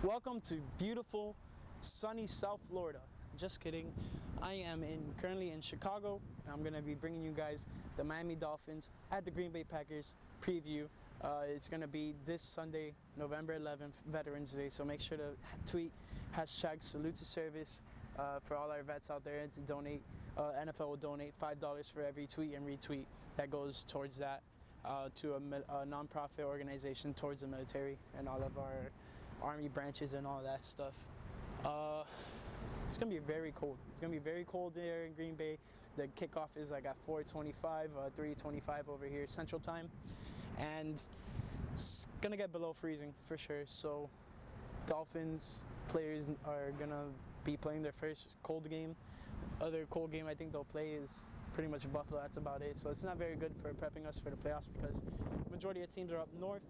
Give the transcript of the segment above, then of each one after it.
Welcome to beautiful, sunny South Florida. Just kidding. I am currently in Chicago, and I'm going to be bringing you guys the Miami Dolphins at the Green Bay Packers preview. It's going to be this Sunday, November 11th, Veterans Day, so make sure to tweet hashtag salute to service for all our vets out there to donate. NFL will donate $5 for every tweet and retweet that goes towards that to a non-profit organization towards the military and all of our army branches and all that stuff. It's gonna be very cold. It's gonna be very cold there in Green Bay. The kickoff is like at 4:25, 3:25 over here Central Time, and it's gonna get below freezing for sure. So Dolphins players are gonna be playing their first cold game. Other cold game I think they'll play is pretty much Buffalo. That's about it. So it's not very good for prepping us for the playoffs because the majority of teams are up north,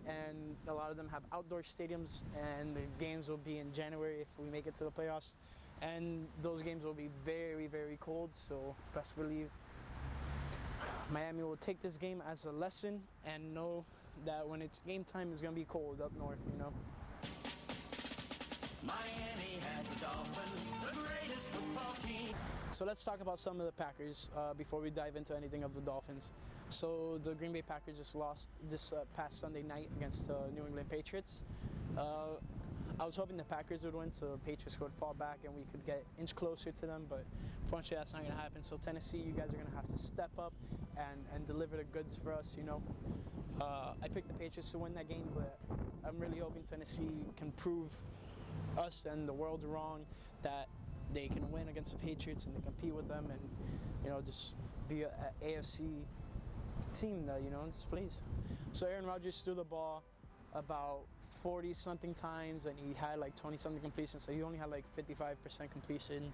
and a lot of them have outdoor stadiums, and the games will be in January if we make it to the playoffs, and those games will be very, very cold. So best believe Miami will take this game as a lesson and know that when it's game time, it's going to be cold up north, you know. Miami has the Dolphins, the greatest football team. So let's talk about some of the Packers before we dive into anything of the Dolphins. So the Green Bay Packers just lost this past Sunday night against the New England Patriots. I was hoping the Packers would win so the Patriots would fall back and we could get an inch closer to them, but unfortunately that's not going to happen. So Tennessee, you guys are going to have to step up and deliver the goods for us, you know. I picked the Patriots to win that game, but I'm really hoping Tennessee can prove us and the world wrong, that they can win against the Patriots and they compete with them, and you know, just be an AFC team that, you know, just please. So Aaron Rodgers threw the ball about 40 something times and he had like 20 something completion, so he only had like 55% completion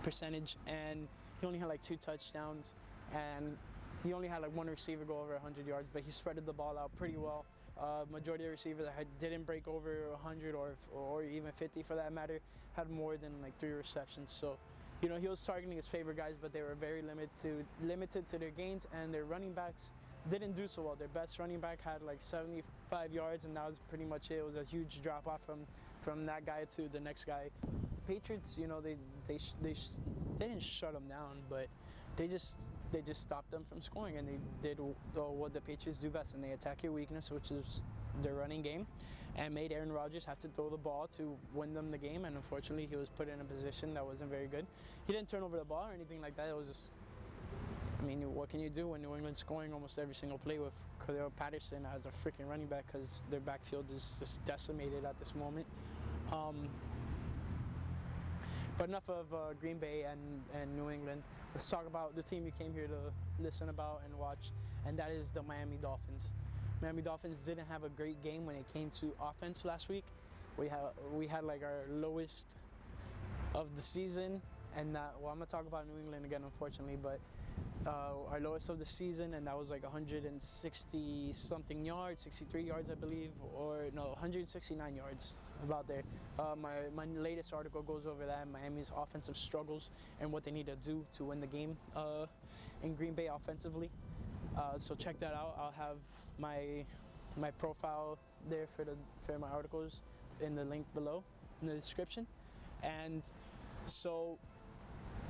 percentage, and he only had like 2 touchdowns, and he only had like 1 receiver go over 100 yards, but he spreaded the ball out pretty well. Majority of the receivers that didn't break over 100 or even 50 for that matter had more than like 3 receptions. So, you know, he was targeting his favorite guys, but they were very limited to their gains, and their running backs didn't do so well. Their best running back had like 75 yards, and that was pretty much it. It was a huge drop off from that guy to the next guy. The Patriots, you know, they didn't shut them down, but they just stopped them from scoring, and they did what the Patriots do best, and they attack your weakness, which is their running game, and made Aaron Rodgers have to throw the ball to win them the game. And unfortunately, he was put in a position that wasn't very good. He didn't turn over the ball or anything like that. It was just, I mean, what can you do when New England's scoring almost every single play with Cordell Patterson as a freaking running back, because their backfield is just decimated at this moment. But enough of Green Bay and New England. Let's talk about the team you came here to listen about and watch, and that is the Miami Dolphins. Miami Dolphins didn't have a great game when it came to offense last week. We had like our lowest of the season, and well, I'm gonna talk about New England again, unfortunately, but our lowest of the season, and that was like 160 something yards, 63 yards I believe, or no, 169 yards, about there. My latest article goes over that, Miami's offensive struggles and what they need to do to win the game in Green Bay offensively. So check that out. I'll have my profile there for my articles in the link below in the description. And so,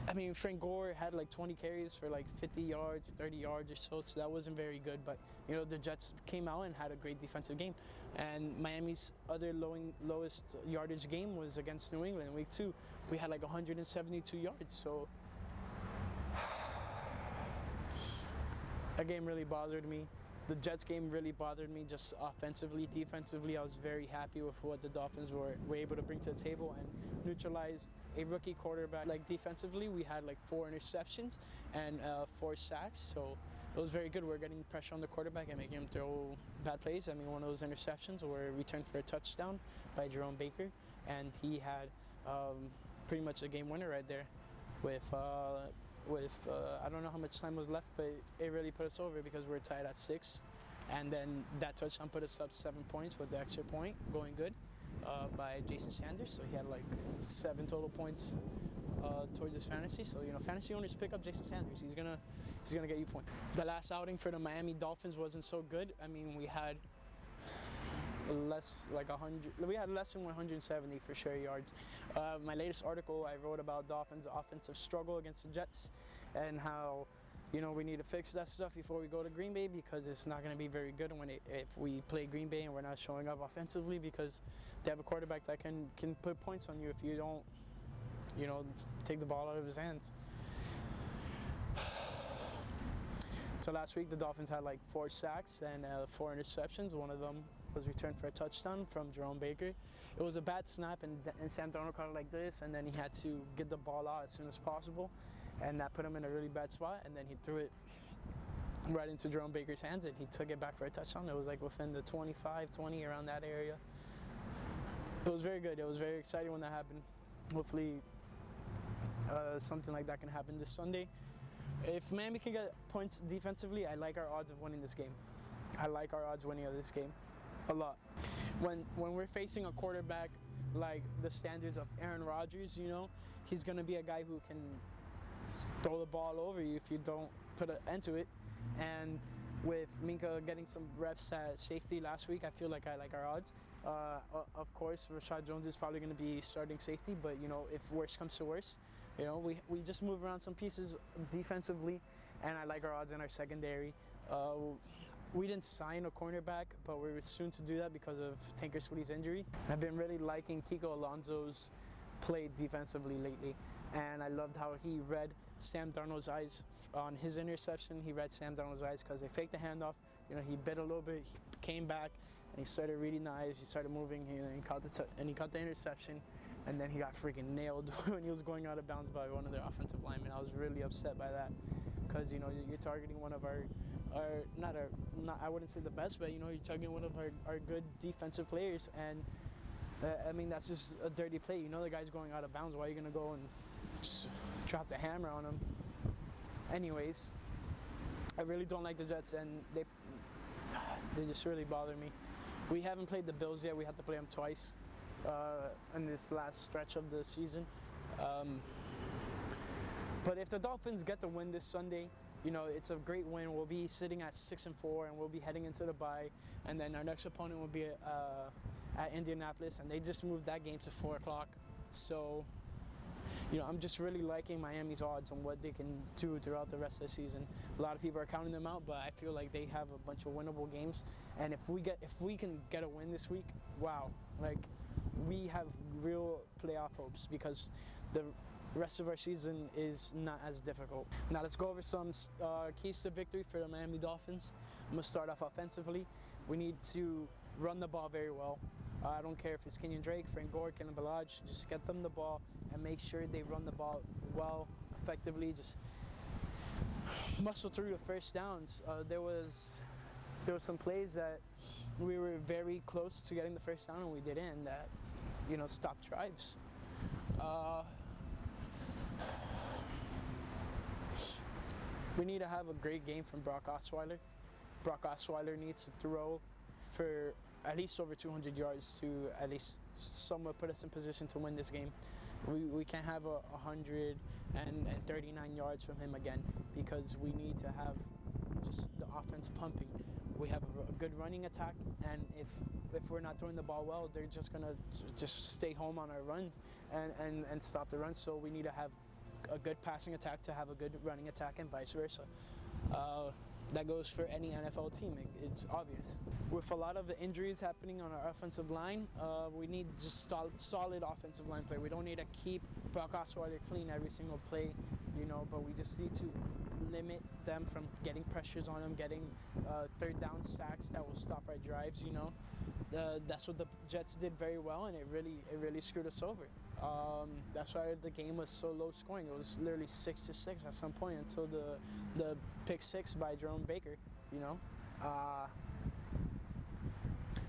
I mean, Frank Gore had like 20 carries for like 50 yards or 30 yards or so that wasn't very good. But, you know, the Jets came out and had a great defensive game. And Miami's other lowest yardage game was against New England in week 2. We had like 172 yards. So that game really bothered me. The Jets game really bothered me just offensively. Defensively, I was very happy with what the Dolphins were able to bring to the table and neutralize a rookie quarterback. Like defensively, we had like 4 interceptions and 4 sacks, so it was very good. We're getting pressure on the quarterback and making him throw bad plays. I mean, one of those interceptions were returned for a touchdown by Jerome Baker, and he had pretty much a game winner right there with I don't know how much time was left, but it really put us over because we were tied at 6, and then that touchdown put us up 7 points with the extra point going good by Jason Sanders. So he had like 7 total points towards his fantasy. So, you know, fantasy owners, pick up Jason Sanders. He's gonna get you points. The last outing for the Miami Dolphins wasn't so good. I mean, we had less like 100. We had less than 170 for sure yards. My latest article I wrote about Dolphins' offensive struggle against the Jets and how, we need to fix that stuff before we go to Green Bay, because it's not going to be very good if we play Green Bay and we're not showing up offensively, because they have a quarterback that can put points on you if you don't, take the ball out of his hands. So last week the Dolphins had like 4 sacks and 4 interceptions. One of them was returned for a touchdown from Jerome Baker. It was a bad snap, and Sam Darnold caught it like this, and then he had to get the ball out as soon as possible, and that put him in a really bad spot, and then he threw it right into Jerome Baker's hands, and he took it back for a touchdown. It was like within the 25, 20, around that area. It was very good. It was very exciting when that happened. Hopefully something like that can happen this Sunday. If Miami can get points defensively, I like our odds of winning this game. I like our odds winning of this game a lot. When we're facing a quarterback like the standards of Aaron Rodgers, he's going to be a guy who can throw the ball over you if you don't put an end to it. And with Minka getting some reps at safety last week, I feel like I like our odds. Of course, Rashad Jones is probably going to be starting safety, but if worse comes to worse, we just move around some pieces defensively, and I like our odds in our secondary. We didn't sign a cornerback, but we were soon to do that because of Tankersley's injury. I've been really liking Kiko Alonso's play defensively lately, and I loved how he read Sam Darnold's eyes on his interception. He read Sam Darnold's eyes because they faked the handoff. He bit a little bit, he came back, and he started reading the eyes. He started moving, and he caught the interception. And then he got freaking nailed when he was going out of bounds by one of their offensive linemen. I was really upset by that, because you're targeting one of our I wouldn't say the best, but you're targeting one of our good defensive players, and that's just a dirty play. The guy's going out of bounds. Why are you gonna go and just drop the hammer on him? Anyways, I really don't like the Jets, and they just really bother me. We haven't played the Bills yet. We have to play them twice in this last stretch of the season. But if the Dolphins get the win this Sunday, it's a great win. We'll be sitting at 6-4, and we'll be heading into the bye. And then our next opponent will be at Indianapolis, and they just moved that game to 4 o'clock. So, I'm just really liking Miami's odds on what they can do throughout the rest of the season. A lot of people are counting them out, but I feel like they have a bunch of winnable games. And if we can get a win this week, wow, we have real playoff hopes, because the rest of our season is not as difficult. Now let's go over some keys to victory for the Miami Dolphins. I'm going to start off offensively. We need to run the ball very well. I don't care if it's Kenyon Drake, Frank Gore, Kalen Ballage. Just get them the ball and make sure they run the ball well, effectively. Just muscle through the first downs. There was some plays that we were very close to getting the first down, and we didn't, and that stopped drives. We need to have a great game from Brock Osweiler. Brock Osweiler needs to throw for at least over 200 yards to at least somewhat put us in position to win this game. We can't have 139 yards from him again, because we need to have just the offense pumping. We have a good running attack, and if we're not throwing the ball well, they're just gonna just stay home on our run and stop the run. So we need to have a good passing attack to have a good running attack, and vice versa. That goes for any NFL team. It's obvious. With a lot of the injuries happening on our offensive line, we need just solid offensive line play. We don't need to keep Brock Osweiler clean every single play, but we just need to limit them from getting pressures on them, getting third down sacks that will stop our drives. That's what the Jets did very well, and it really screwed us over. That's why the game was so low scoring. It was literally 6-6 at some point until the pick 6 by Jerome Baker.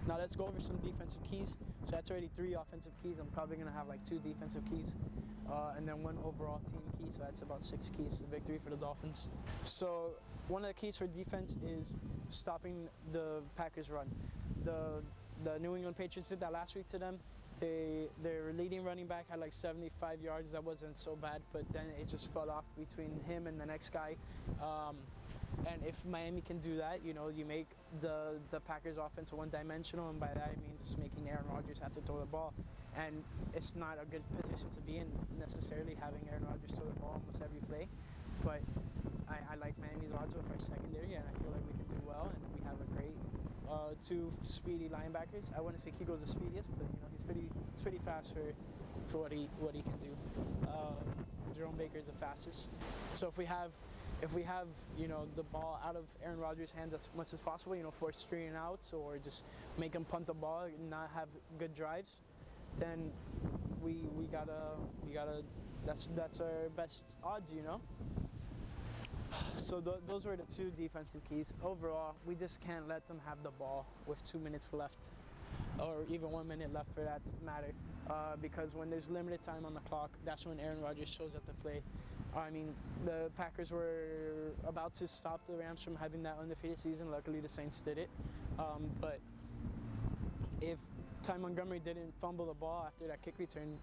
Now let's go over some defensive keys. So that's already 3 offensive keys. I'm probably gonna have 2 defensive keys, and then 1 overall team key. So that's about 6 keys to victory for the Dolphins. So one of the keys for defense is stopping the Packers' run. The New England Patriots did that last week to them. Their leading running back had 75 yards. That wasn't so bad, but then it just fell off between him and the next guy. And if Miami can do that, you know, you make the Packers offense one-dimensional, and by that I mean just making Aaron Rodgers have to throw the ball. And it's not a good position to be in necessarily, having Aaron Rodgers throw the ball almost every play. But I like Miami's odds with our secondary, and I feel like we can do well. And we have a great two speedy linebackers. I wouldn't say Kiko's the speediest, but you know he's pretty fast for what he can do. Jerome Baker is the fastest. So if we have you know the ball out of Aaron Rodgers' hands as much as possible, you know, force 3 and outs or just make him punt the ball and not have good drives, then we gotta that's our best odds, you know. So those were the two defensive keys. Overall, we just can't let them have the ball with 2 minutes left, or even 1 minute left for that matter, because when there's limited time on the clock, that's when Aaron Rodgers shows up to play. I mean, the Packers were about to stop the Rams from having that undefeated season. Luckily, the Saints did it. But if Ty Montgomery didn't fumble the ball after that kick return,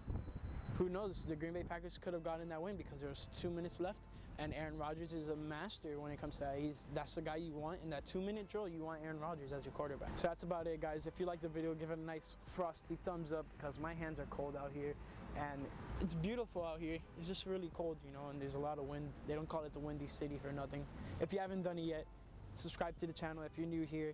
who knows? The Green Bay Packers could have gotten that win because there was 2 minutes left, and Aaron Rodgers is a master when it comes to that. That's the guy you want in that 2-minute drill. You want Aaron Rodgers as your quarterback. So that's about it, guys. If you like the video, give it a nice frosty thumbs up because my hands are cold out here, and it's beautiful out here. It's just really cold, you know, and there's a lot of wind. They don't call it the Windy City for nothing. If you haven't done it yet, subscribe to the channel. If you're new here,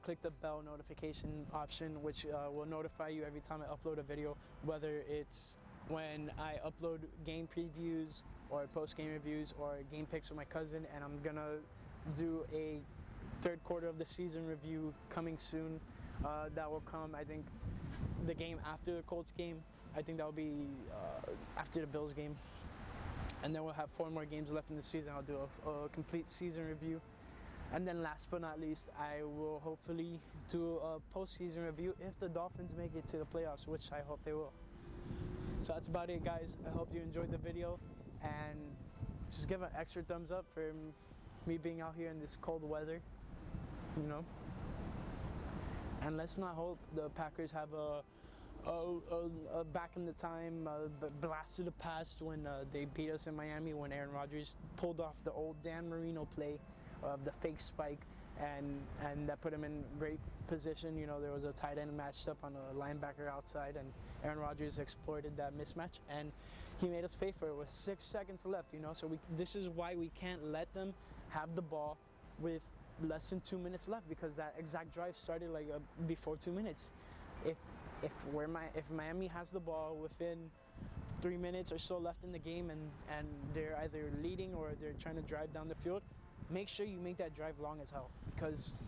click the bell notification option, which will notify you every time I upload a video, whether it's when I upload game previews or post-game reviews or game picks with my cousin. And I'm gonna do a third quarter of the season review coming soon. That will come, I think, the game after the Colts game. I think that'll be after the Bills game. And then we'll have 4 more games left in the season. I'll do a complete season review. And then last but not least, I will hopefully do a postseason review if the Dolphins make it to the playoffs, which I hope they will. So that's about it, guys. I hope you enjoyed the video, and just give an extra thumbs up for me being out here in this cold weather, you know. And let's not hope the Packers have a back in the time blast of the past when they beat us in Miami, when Aaron Rodgers pulled off the old Dan Marino play of the fake spike, and that put him in great position. You know, there was a tight end matched up on a linebacker outside, and Aaron Rodgers exploited that mismatch, and he made us pay for it with 6 seconds left, you know. So this is why we can't let them have the ball with less than 2 minutes left, because that exact drive started like before 2 minutes. If Miami has the ball within 3 minutes or so left in the game, and they're either leading or they're trying to drive down the field, make sure you make that drive long as hell, because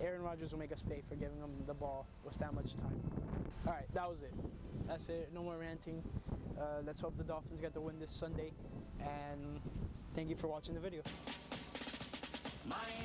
Aaron Rodgers will make us pay for giving them the ball with that much time. All right, that was it. That's it. No more ranting. Let's hope the Dolphins get the win this Sunday, and thank you for watching the video. Miami.